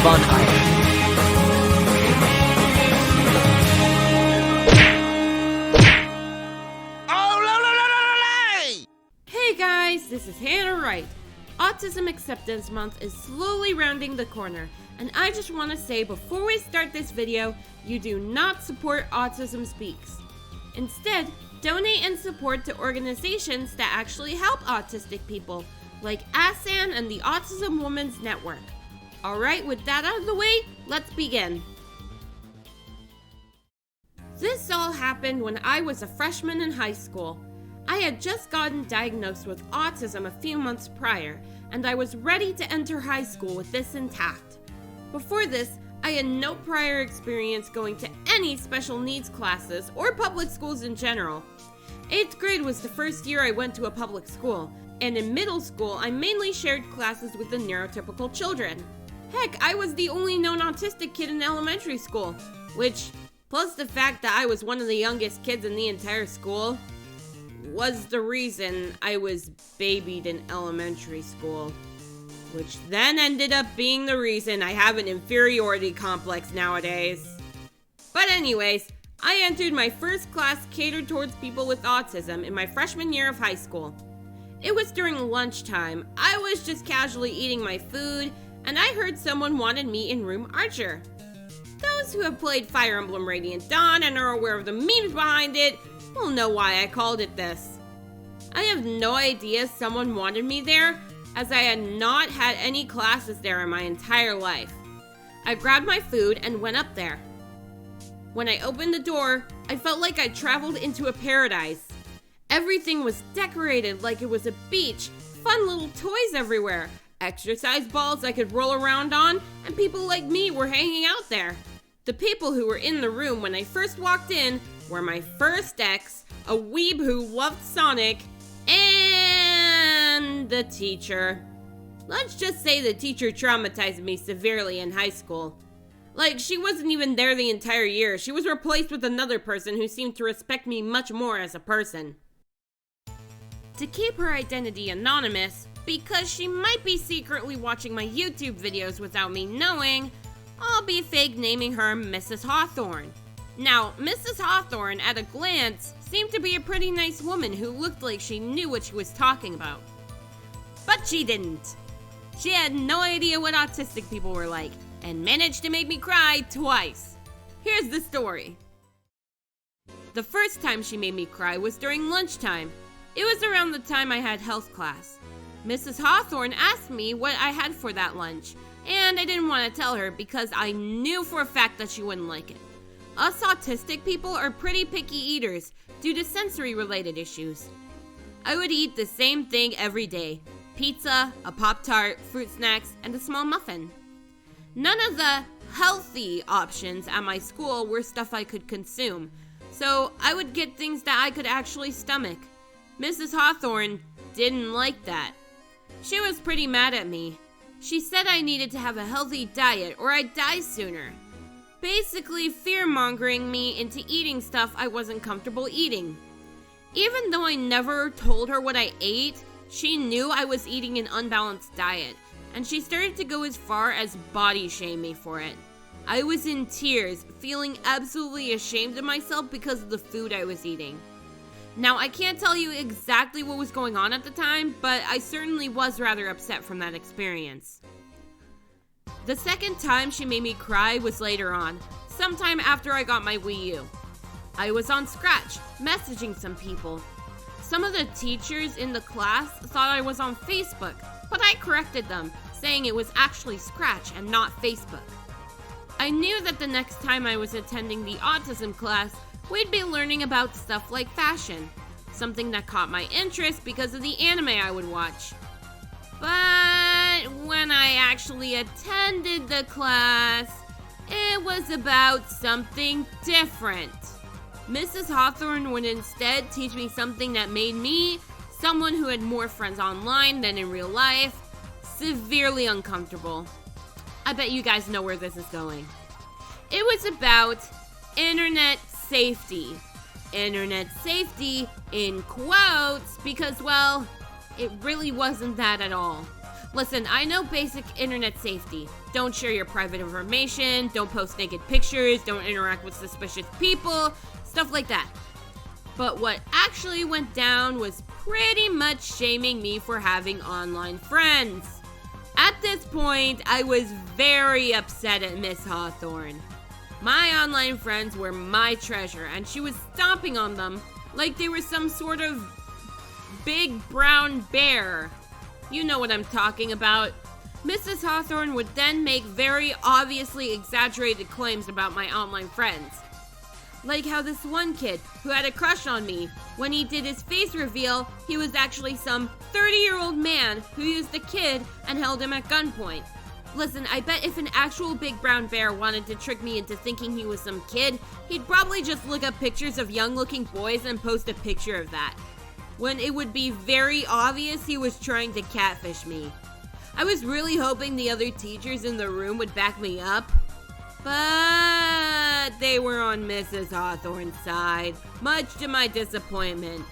Fun Island. Hey guys, this is Hannah Wright. Autism Acceptance Month is slowly rounding the corner, and I just want to say before we start this video, you do not support Autism Speaks. Instead, donate and support to organizations that actually help autistic people, like ASAN and the Autism Women's Network. Alright, with that out of the way, let's begin. This all happened when I was a freshman in high school. I had just gotten diagnosed with autism a few months prior, and I was ready to enter high school with this intact. Before this, I had no prior experience going to any special needs classes or public schools in general. 8th grade was the first year I went to a public school, and in middle school I mainly shared classes with the neurotypical children. Heck, I was the only known autistic kid in elementary school, which, plus the fact that I was one of the youngest kids in the entire school, was the reason I was babied in elementary school, which then ended up being the reason I have an inferiority complex nowadays. But anyways, I entered my first class catered towards people with autism in my freshman year of high school. It was during lunchtime. I was just casually eating my food, and I heard someone wanted me in room Archer. Those who have played Fire Emblem Radiant Dawn and are aware of the memes behind it will know why I called it this. I have no idea someone wanted me there, as I had not had any classes there in my entire life. I grabbed my food and went up there. When I opened the door, I felt like I traveled into a paradise. Everything was decorated like it was a beach, fun little toys everywhere, exercise balls I could roll around on, and people like me were hanging out there. The people who were in the room when I first walked in were my first ex, a weeb who loved Sonic, and the teacher. Let's just say the teacher traumatized me severely in high school. Like, she wasn't even there the entire year. She was replaced with another person who seemed to respect me much more as a person. To keep her identity anonymous, because she might be secretly watching my YouTube videos without me knowing, I'll be fake naming her Mrs. Hawthorne. Now, Mrs. Hawthorne, at a glance, seemed to be a pretty nice woman who looked like she knew what she was talking about. But she didn't. She had no idea what autistic people were like, and managed to make me cry twice. Here's the story. The first time she made me cry was during lunchtime. It was around the time I had health class. Mrs. Hawthorne asked me what I had for that lunch, and I didn't want to tell her because I knew for a fact that she wouldn't like it. Us autistic people are pretty picky eaters due to sensory-related issues. I would eat the same thing every day: pizza, a Pop-Tart, fruit snacks, and a small muffin. None of the healthy options at my school were stuff I could consume, so I would get things that I could actually stomach. Mrs. Hawthorne didn't like that. She was pretty mad at me. She said I needed to have a healthy diet or I'd die sooner. Basically fear-mongering me into eating stuff I wasn't comfortable eating. Even though I never told her what I ate, she knew I was eating an unbalanced diet, and she started to go as far as body shame me for it. I was in tears, feeling absolutely ashamed of myself because of the food I was eating. Now, I can't tell you exactly what was going on at the time, but I certainly was rather upset from that experience. The second time she made me cry was later on, sometime after I got my Wii U. I was on Scratch, messaging some people. Some of the teachers in the class thought I was on Facebook, but I corrected them, saying it was actually Scratch and not Facebook. I knew that the next time I was attending the autism class, we'd be learning about stuff like fashion, something that caught my interest because of the anime I would watch. But when I actually attended the class, it was about something different. Mrs. Hawthorne would instead teach me something that made me, someone who had more friends online than in real life, severely uncomfortable. I bet you guys know where this is going. It was about internet safety. Internet safety in quotes because, well, it really wasn't that at all. Listen, I know basic internet safety. Don't share your private information, don't post naked pictures, don't interact with suspicious people, stuff like that. But what actually went down was pretty much shaming me for having online friends. At this point, I was very upset at Miss Hawthorne. My online friends were my treasure, and she was stomping on them like they were some sort of big brown bear. You know what I'm talking about. Mrs. Hawthorne would then make very obviously exaggerated claims about my online friends. Like how this one kid who had a crush on me, when he did his face reveal, he was actually some 30-year-old man who used the kid and held him at gunpoint. Listen, I bet if an actual big brown bear wanted to trick me into thinking he was some kid, he'd probably just look up pictures of young-looking boys and post a picture of that, when it would be very obvious he was trying to catfish me. I was really hoping the other teachers in the room would back me up, but they were on Mrs. Hawthorne's side, much to my disappointment.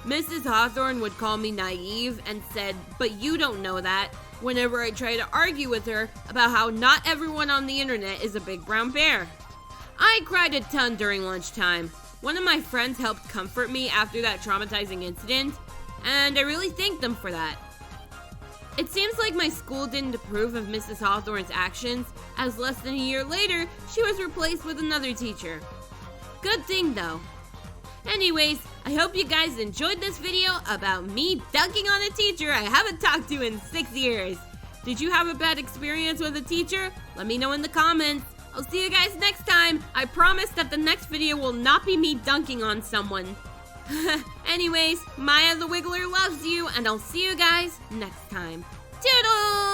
Mrs. Hawthorne would call me naive and said, "But you don't know that," whenever I try to argue with her about how not everyone on the internet is a big brown bear. I cried a ton during lunchtime. One of my friends helped comfort me after that traumatizing incident, and I really thank them for that. It seems like my school didn't approve of Mrs. Hawthorne's actions, as less than a year later, she was replaced with another teacher. Good thing though. Anyways, I hope you guys enjoyed this video about me dunking on a teacher I haven't talked to in 6 years. Did you have a bad experience with a teacher? Let me know in the comments. I'll see you guys next time. I promise that the next video will not be me dunking on someone. Anyways, Maya the Wiggler loves you, and I'll see you guys next time. Toodles!